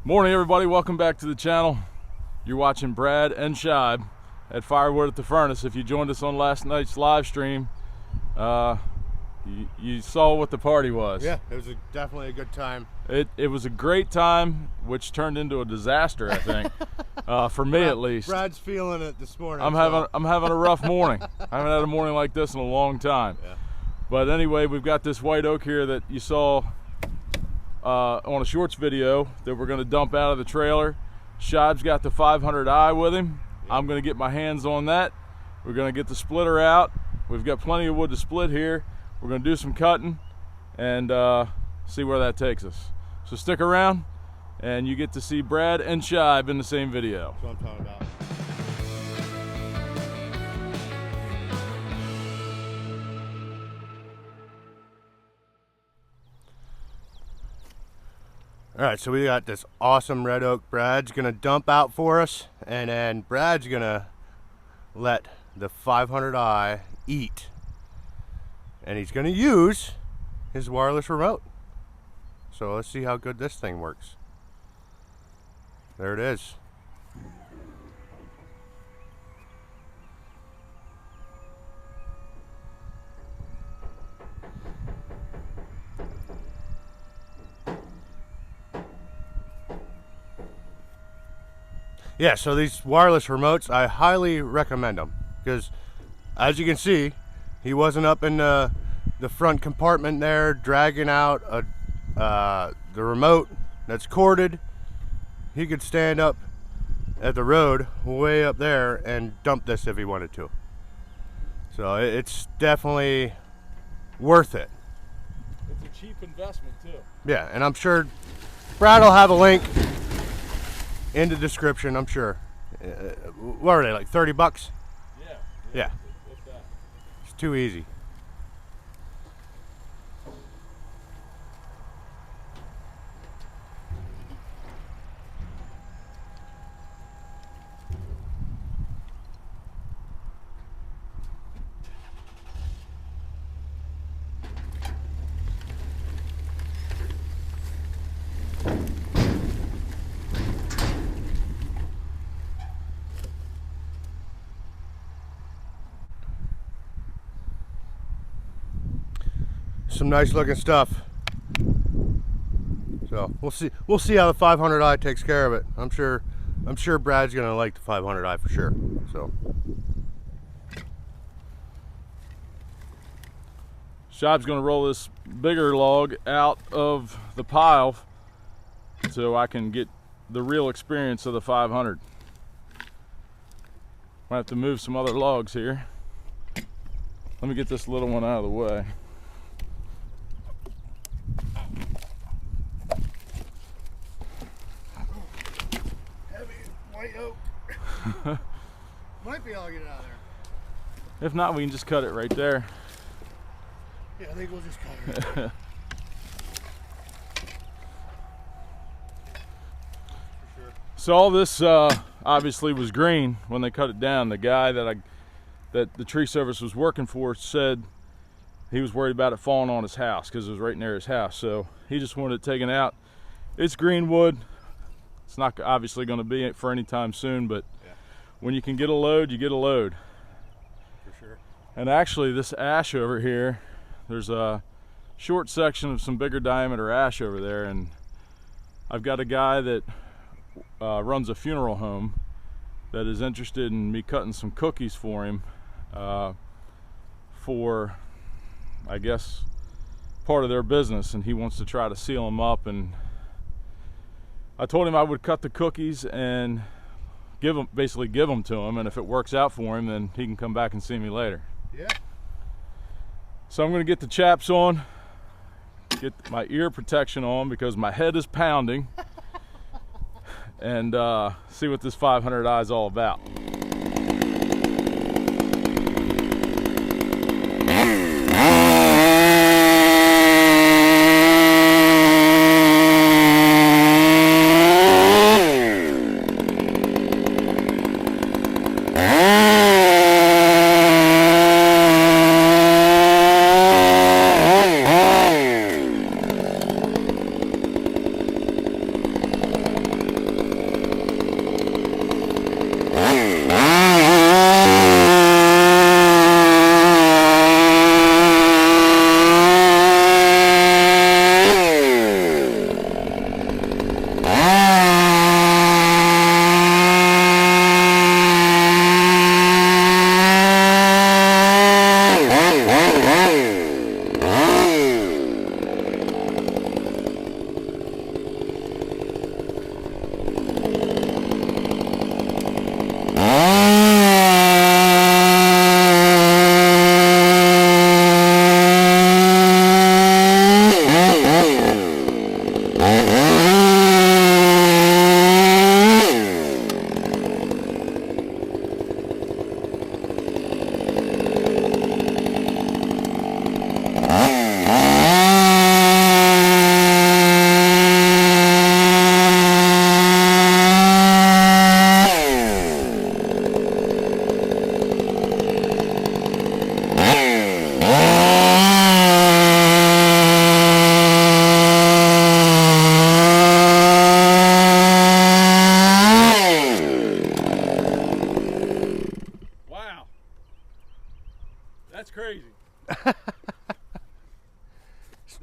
Morning everybody, welcome back to the channel. You're watching Brad and Scheib at Firewood at the Furnace. If you joined us on last night's live stream, you saw what the party was. Yeah, it was definitely a good time. It was a great time, which turned into a disaster, I think. For me at least. Brad's feeling it this morning. I'm having a rough morning. I haven't had a morning like this in a long time. Yeah. But anyway, we've got this white oak here that you saw on a shorts video that we're going to dump out of the trailer. Scheib's got the 500i with him. Yeah. I'm going to get my hands on that. We're going to get the splitter out. We've got plenty of wood to split here. We're going to do some cutting and see where that takes us. So stick around and you get to see Brad and Scheib in the same video. That's what I'm talking about. All right, so we got this awesome red oak Brad's gonna dump out for us, and then Brad's gonna let the 500i eat. And he's gonna use his wireless remote. So let's see how good this thing works. There it is. Yeah, so these wireless remotes, I highly recommend them because, as you can see, he wasn't up in the front compartment there dragging out the remote that's corded. He could stand up at the road way up there and dump this if he wanted to. So it's definitely worth it. It's a cheap investment too. Yeah, and I'm sure Brad will have a link in the description, I'm sure. What are they, like 30 bucks? Yeah. It's too easy. Some nice looking stuff. So we'll see how the 500i takes care of it. I'm sure Brad's gonna like the 500i for sure. So Scheib's gonna roll this bigger log out of the pile so I can get the real experience of the 500. Might have to move some other logs here. Let me get this little one out of the way. might be able to get it out of there. If not, we can just cut it right there. Yeah, I think we'll just cut it. For sure. So all this obviously was green when they cut it down. The guy that the tree service was working for said he was worried about it falling on his house because it was right near his house. So he just wanted it taken out. It's green wood. It's not obviously going to be it for any time soon, but yeah, when you can get a load, you get a load. For sure. And actually this ash over here, there's a short section of some bigger diameter ash over there, and I've got a guy that runs a funeral home that is interested in me cutting some cookies for him for, I guess, part of their business, and he wants to try to seal them up. And I told him I would cut the cookies and basically give them to him, and if it works out for him, then he can come back and see me later. Yeah. So I'm going to get the chaps on, get my ear protection on because my head is pounding, and see what this 500i is all about.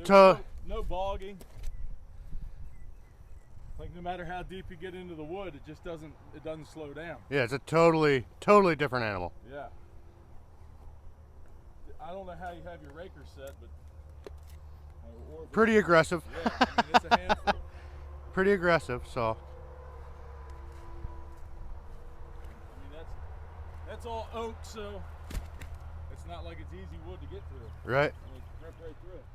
no bogging. Like no matter how deep you get into the wood, it just doesn't slow down. Yeah, it's a totally different animal. Yeah. I don't know how you have your raker set, but pretty aggressive. Yeah, I mean, it's a handful. Pretty aggressive, so. I mean that's all oak, so it's not like it's easy wood to get through. Right. I mean, it's ripped right through it.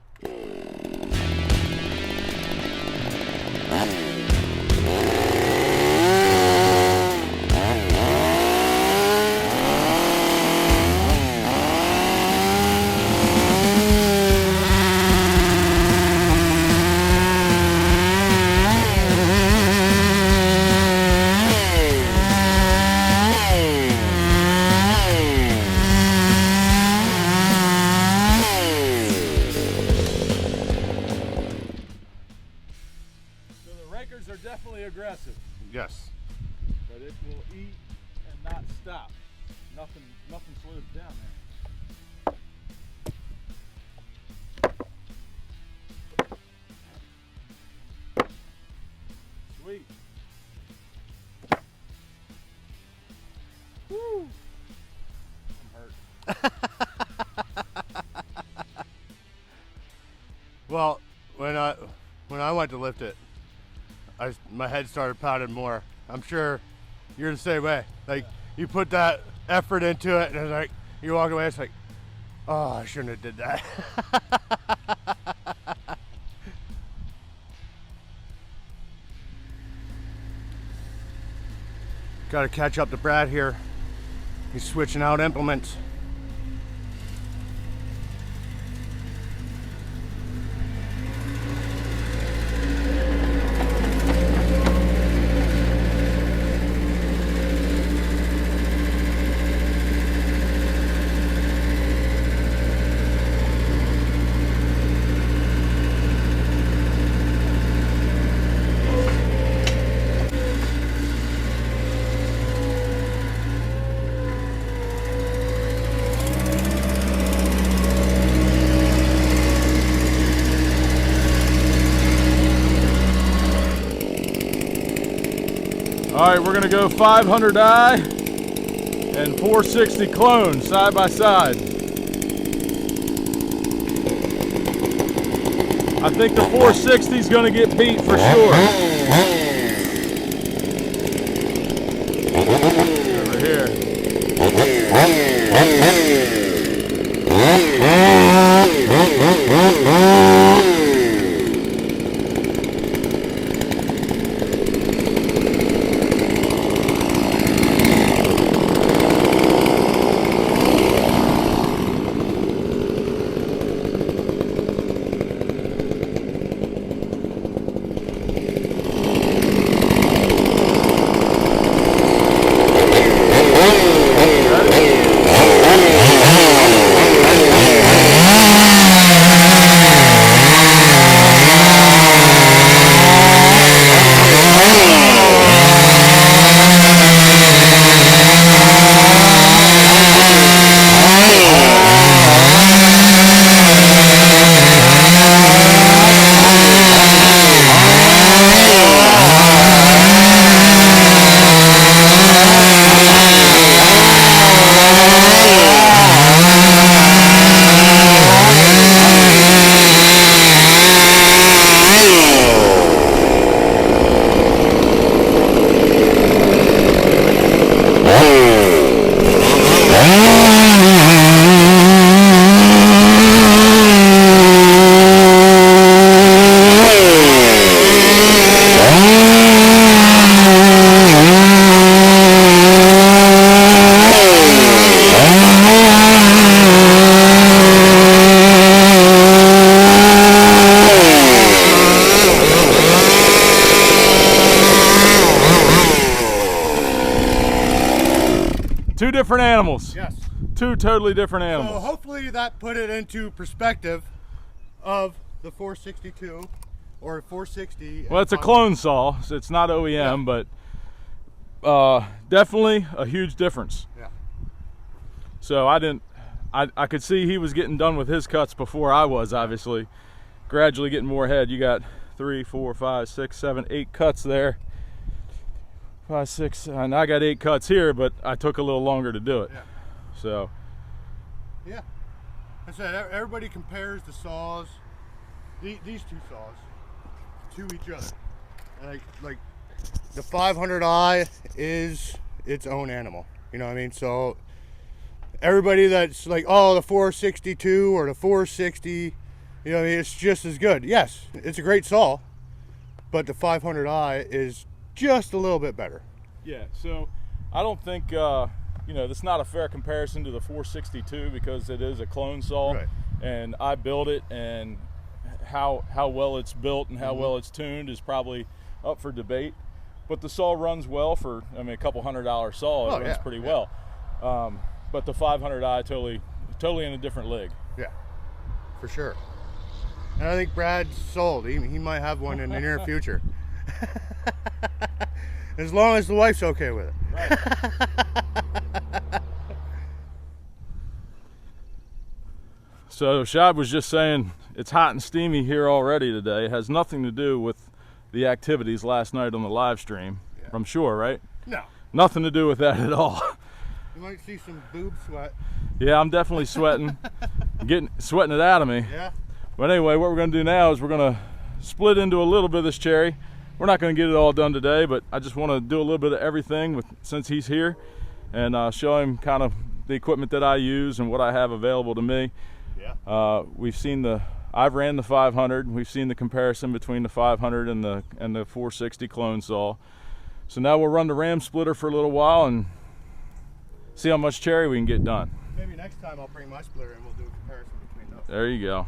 Are definitely aggressive. Yes. But it will eat and not stop. Nothing slows down there. Sweet. Woo! I'm hurt. Well, when I went to lift it, my head started pounding more. I'm sure you're the same way. Like, you put that effort into it, and it's like, you walk away, it's like, oh, I shouldn't have did that. Got to catch up to Brad here. He's switching out implements. All right, we're gonna go 500i and 460 clone side by side. I think the 460 is gonna get beat for sure. Over here. Two different animals. Yes. Two totally different animals. So hopefully that put it into perspective of the 462 or 460. Well, it's a clone saw, so it's not OEM, Yeah. but definitely a huge difference. Yeah. So I could see he was getting done with his cuts before I was, obviously, gradually getting more head. You got 3, 4, 5, 6, 7, 8 cuts there. 5, 6, and I got 8 cuts here, but I took a little longer to do it. Yeah. So. Yeah. I said everybody compares the saws, these two saws, to each other. Like the 500i is its own animal. You know what I mean? So everybody that's like, oh, the 462 or the 460, you know what I mean, it's just as good. Yes, it's a great saw, but the 500i is just a little bit better. Yeah, so I don't think, you know, that's not a fair comparison to the 462 because it is a clone saw. Right. And I built it, and how well it's built and how well it's tuned is probably up for debate. But the saw runs well for, I mean, a couple $100 saw. It runs pretty well. But the 500i totally in a different league. Yeah, for sure. And I think Brad's sold. He might have one in the near future. As long as the wife's okay with it. Right. So Scheib was just saying it's hot and steamy here already today. It has nothing to do with the activities last night on the live stream, I'm sure, right? No. Nothing to do with that at all. You might see some boob sweat. Yeah, I'm definitely sweating. Sweating it out of me. Yeah. But anyway, what we're going to do now is we're going to split into a little bit of this cherry. We're not going to get it all done today, but I just want to do a little bit of everything since he's here, and show him kind of the equipment that I use and what I have available to me. Yeah. I've ran the 500. We've seen the comparison between the 500 and the 460 clone saw. So now we'll run the ram splitter for a little while and see how much cherry we can get done. Maybe next time I'll bring my splitter and we'll do a comparison between those. There you go.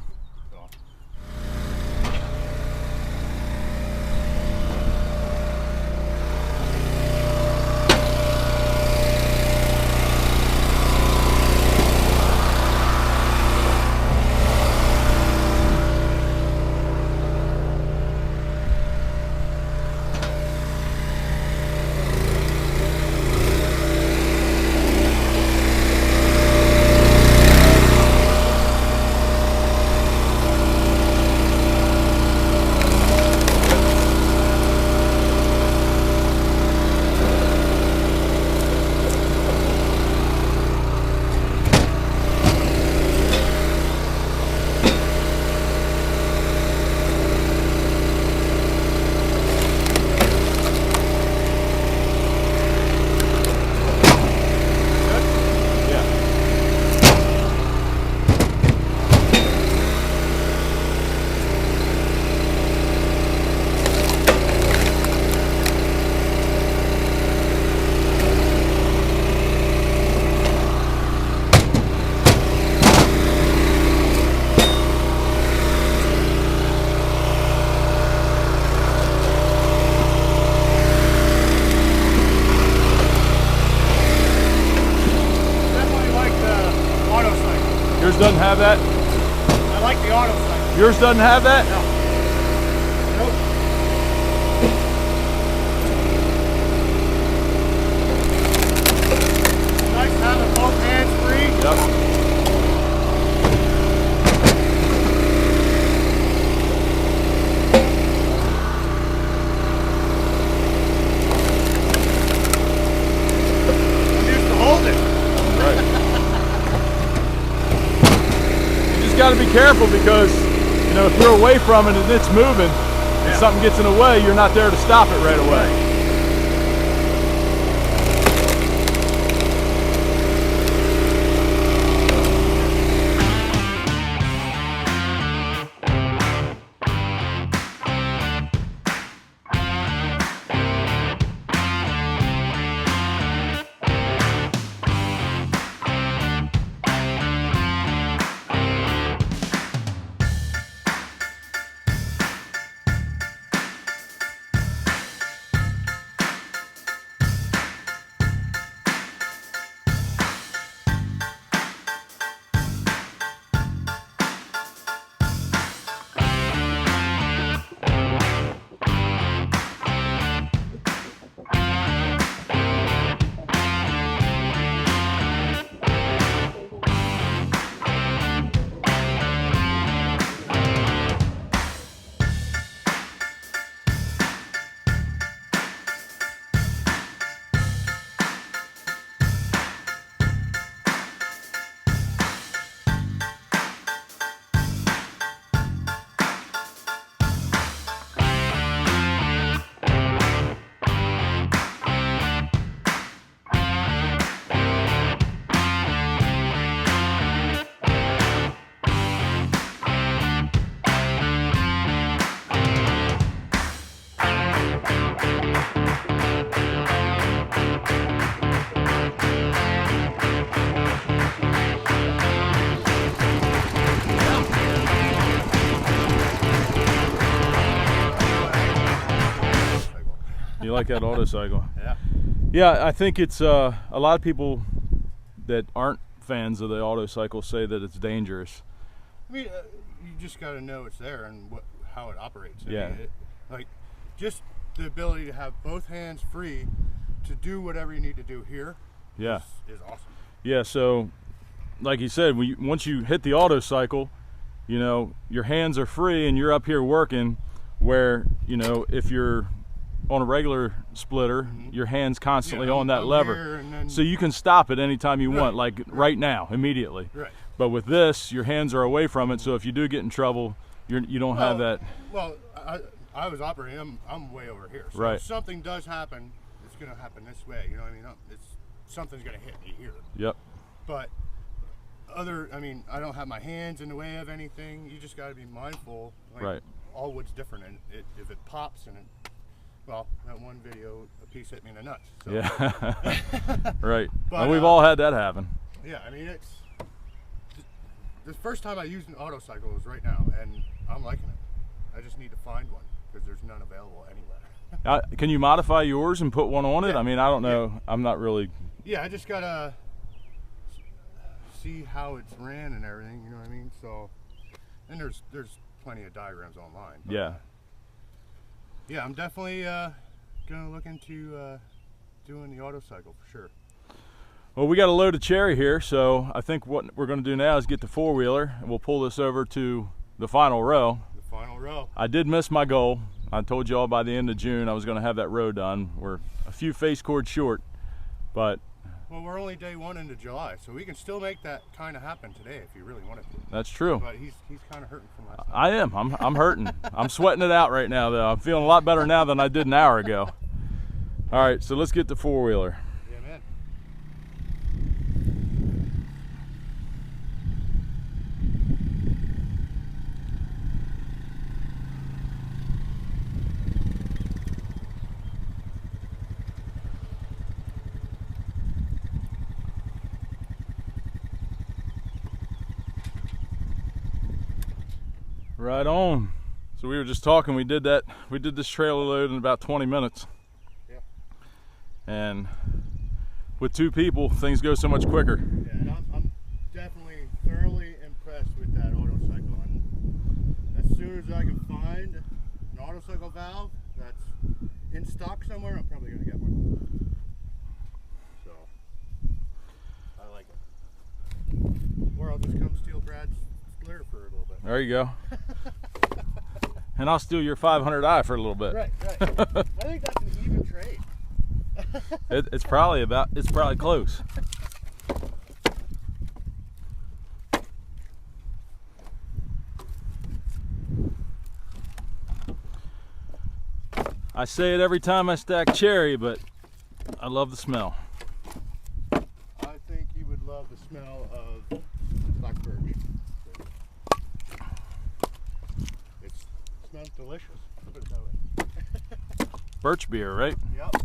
Yours doesn't have that? I like the auto cycle. Yours doesn't have that? No. Nope. Nice having both hands free. Yep. I'm used to holding. Right. Got to be careful because, you know, if you're away from it and it's moving and something gets in the way, you're not there to stop it right away. You like that auto cycle? Yeah. Yeah, I think it's a lot of people that aren't fans of the auto cycle say that it's dangerous. I mean, you just got to know it's there and how it operates. I Yeah. mean, like just the ability to have both hands free to do whatever you need to do here. Yeah. Is awesome. Yeah. So, like you said, once you hit the auto cycle, you know, your hands are free and you're up here working. Where, you know, if you're on a regular splitter, your hand's constantly on that lever, so you can stop it anytime you want, like right now, immediately. Right. But with this, your hands are away from it, so if you do get in trouble, you don't have that. Well, I was operating. I'm way over here. So right. If something does happen, it's going to happen this way. You know what I mean? Something's going to hit me here. Yep. But I mean, I don't have my hands in the way of anything. You just got to be mindful. Like, right. All wood's different, and if it pops and well, that one video, a piece hit me in the nuts. So. Yeah. Right. But, and we've all had that happen. Yeah, I mean, it's the first time I used an auto cycle was right now, and I'm liking it. I just need to find one because there's none available anywhere. Can you modify yours and put one on it? Yeah. I mean, I don't know. Yeah. I'm not really. Yeah, I just gotta see how it's ran and everything. You know what I mean? So, and there's plenty of diagrams online. But, Yeah. Yeah, I'm definitely gonna look into doing the auto cycle for sure. Well, we got a load of cherry here, so I think what we're going to do now is get the four-wheeler, and we'll pull this over to the final row. The final row. I did miss my goal. I told you all by the end of June I was going to have that row done. We're a few face cords short, but... Well, we're only day 1 into July, so we can still make that kind of happen today if you really wanted to. That's true. But he's kind of hurting from last night. I am. I'm hurting. I'm sweating it out right now, though. I'm feeling a lot better now than I did an hour ago. All right, so let's get the four-wheeler. Yeah, man. Right on. So we were just talking. We did this trailer load in about 20 minutes. Yeah. And with 2 people, things go so much quicker. Yeah, and I'm definitely thoroughly impressed with that auto cycle. And as soon as I can find an auto cycle valve that's in stock somewhere, I'm probably gonna get one. So I like it. Or I'll just come steal Brad's splitter for a little bit. There you go. And I'll steal your 500i for a little bit. Right. I think that's an even trade. It's probably close. I say it every time I stack cherry, but I love the smell. I think you would love the smell of black birch. It smells delicious. Put it that way. Birch beer, right? Yep.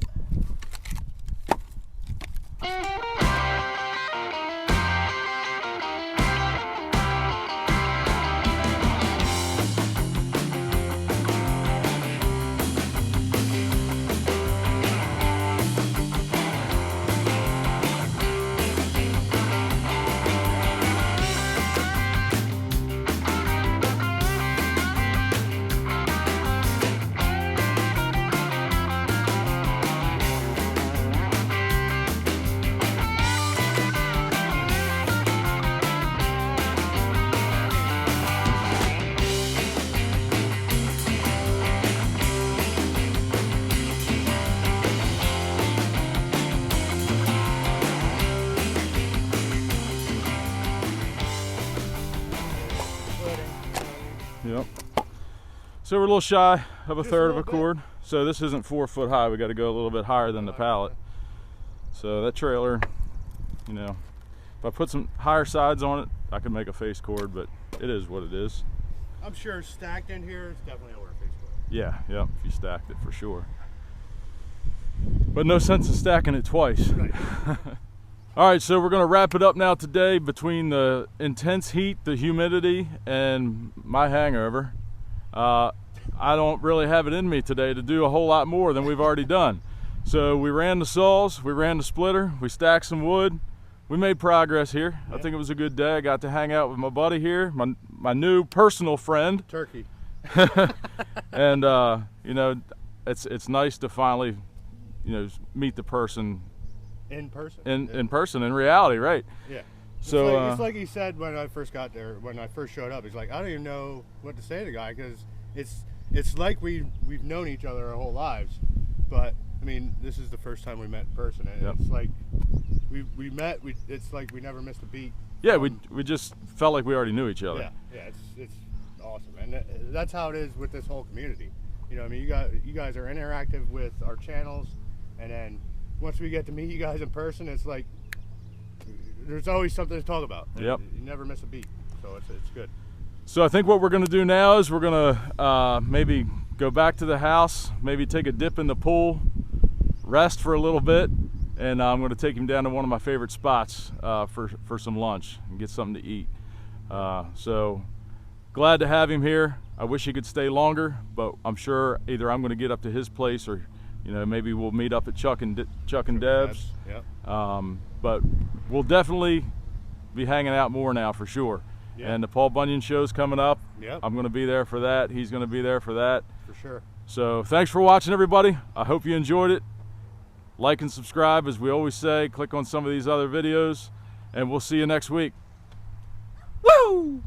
Yep. So we're a little shy of a Just third a of a little cord. So this isn't 4 foot high. We got to go a little bit higher than the pallet. So that trailer, you know, if I put some higher sides on it, I could make a face cord, but it is what it is. I'm sure stacked in here is definitely over a face cord. Yeah, yep, if you stacked it for sure. But no sense in stacking it twice. Right. All right, so we're gonna wrap it up now today. Between the intense heat, the humidity, and my hangover, I don't really have it in me today to do a whole lot more than we've already done. So we ran the saws, we ran the splitter, we stacked some wood. We made progress here. I think it was a good day. I got to hang out with my buddy here, my new personal friend. Turkey. And you know, it's nice to finally, you know, meet the person In person. in person, in reality, right? Yeah. So it's like he said when I first got there, when I first showed up. He's like, I don't even know what to say to the guy, because it's like we've known each other our whole lives, but I mean, this is the first time we met in person, and it's like we met. It's like we never missed a beat. Yeah, we just felt like we already knew each other. Yeah, it's awesome, and that's how it is with this whole community. You know, I mean, you guys are interactive with our channels, and then once we get to meet you guys in person, it's like there's always something to talk about. Yep. You never miss a beat, so it's good. So I think what we're going to do now is we're going to maybe go back to the house, maybe take a dip in the pool, rest for a little bit, and I'm going to take him down to one of my favorite spots for some lunch and get something to eat. So glad to have him here. I wish he could stay longer, but I'm sure either I'm going to get up to his place, or you know, maybe we'll meet up at Chuck and Deb's. Yep. But we'll definitely be hanging out more now for sure. Yeah. And the Paul Bunyan show's coming up. Yep. I'm going to be there for that. He's going to be there for that. For sure. So thanks for watching, everybody. I hope you enjoyed it. Like and subscribe, as we always say. Click on some of these other videos, and we'll see you next week. Woo!